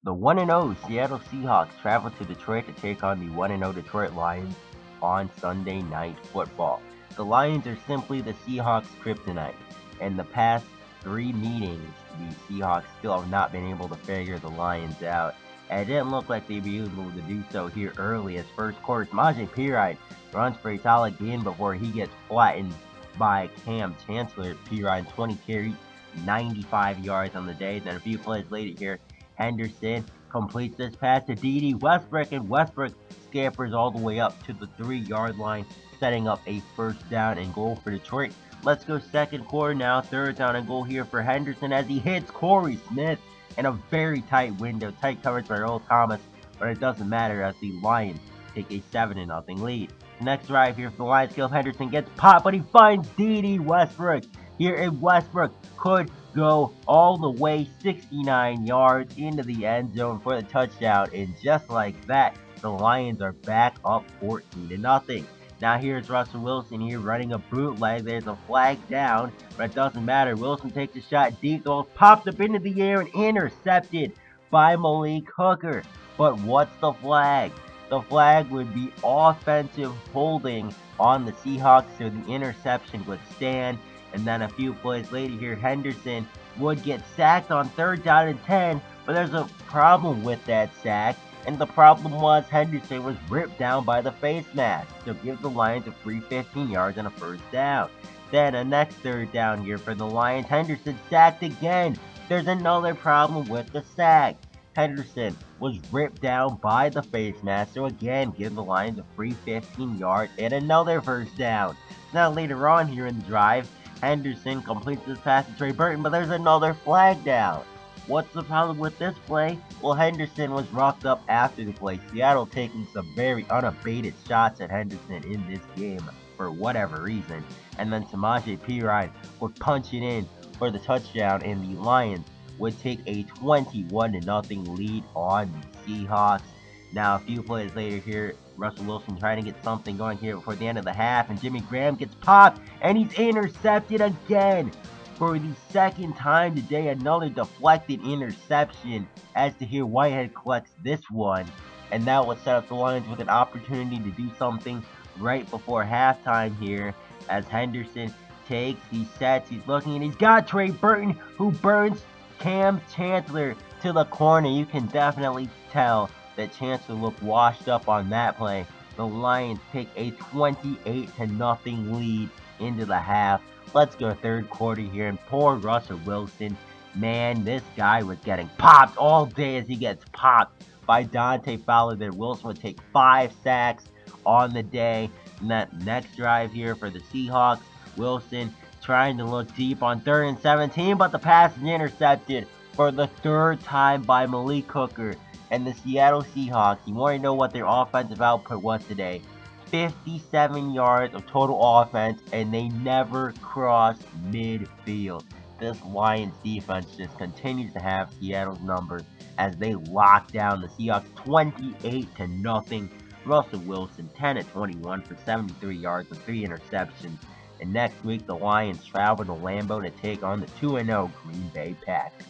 The 1-0 Seattle Seahawks travel to Detroit to take on the 1-0 Detroit Lions on Sunday Night Football. The Lions are simply the Seahawks' kryptonite. In the past 3 meetings, the Seahawks still have not been able to figure the Lions out. And it didn't look like they'd be able to do so here early, as first quarter, PRIMETIME runs for a solid gain before he gets flattened by Cam Chancellor. PRIMETIME 20 carries, 95 yards on the day. Then a few plays later here, Henderson completes this pass to D.D. Westbrook, and Westbrook scampers all the way up to the 3-yard line, setting up a first down and goal for Detroit. Let's go second quarter now. Third down and goal here for Henderson as he hits Corey Smith in a very tight window. Tight coverage by Earl Thomas, but it doesn't matter as the Lions take a 7-0 lead. Next drive here for the Lions, Caleb Henderson gets popped, but he finds D.D. Westbrook. Here in Westbrook could go all the way 69 yards into the end zone for the touchdown, and just like that, the Lions are back up 14-0. Now here's Russell Wilson here running a bootleg. There's a flag down, but it doesn't matter. Wilson takes a shot deep, goes popped up into the air and intercepted by Malik Hooker. But what's the flag? The flag would be offensive holding on the Seahawks, so the interception would stand. And then a few plays later here, Henderson would get sacked on 3rd down and 10, but there's a problem with that sack, and the problem was Henderson was ripped down by the face mask, so give the Lions a free 15 yards and a first down. Then a next 3rd down here for the Lions, Henderson sacked again. There's another problem with the sack. Henderson was ripped down by the face mask, so again give the Lions a free 15 yards and another first down. Now later on here in the drive, Henderson completes this pass to Trey Burton, but there's another flag down. What's the problem with this play? Well, Henderson was roughed up after the play. Seattle taking some very unabated shots at Henderson in this game for whatever reason. And then Samaje Perine would punch it in for the touchdown, and the Lions would take a 21-0 lead on the Seahawks. Now, a few plays later here, Russell Wilson trying to get something going here before the end of the half, and Jimmy Graham gets popped, and he's intercepted again. For the 2nd time today, another deflected interception, as Tahir Whitehead collects this one, and that will set up the Lions with an opportunity to do something right before halftime here, as Henderson takes, he sets, he's looking, and he's got Trey Burton, who burns Cam Chancellor to the corner. You can definitely tell that Chancellor looked washed up on that play. The Lions take a 28-0 lead into the half. Let's go 3rd quarter here, and poor Russell Wilson. Man, this guy was getting popped all day as he gets popped by Dante Fowler there. Wilson would take 5 sacks on the day. And that next drive here for the Seahawks, Wilson trying to look deep on 3rd and 17, but the pass is intercepted for the 3rd time by Malik Hooker. And the Seattle Seahawks, you want to know what their offensive output was today? 57 yards of total offense, and they never crossed midfield. This Lions defense just continues to have Seattle's number as they lock down the Seahawks 28-0. Russell Wilson 10-21 for 73 yards and 3 interceptions. And next week, the Lions travel to Lambeau to take on the 2-0 Green Bay Packers.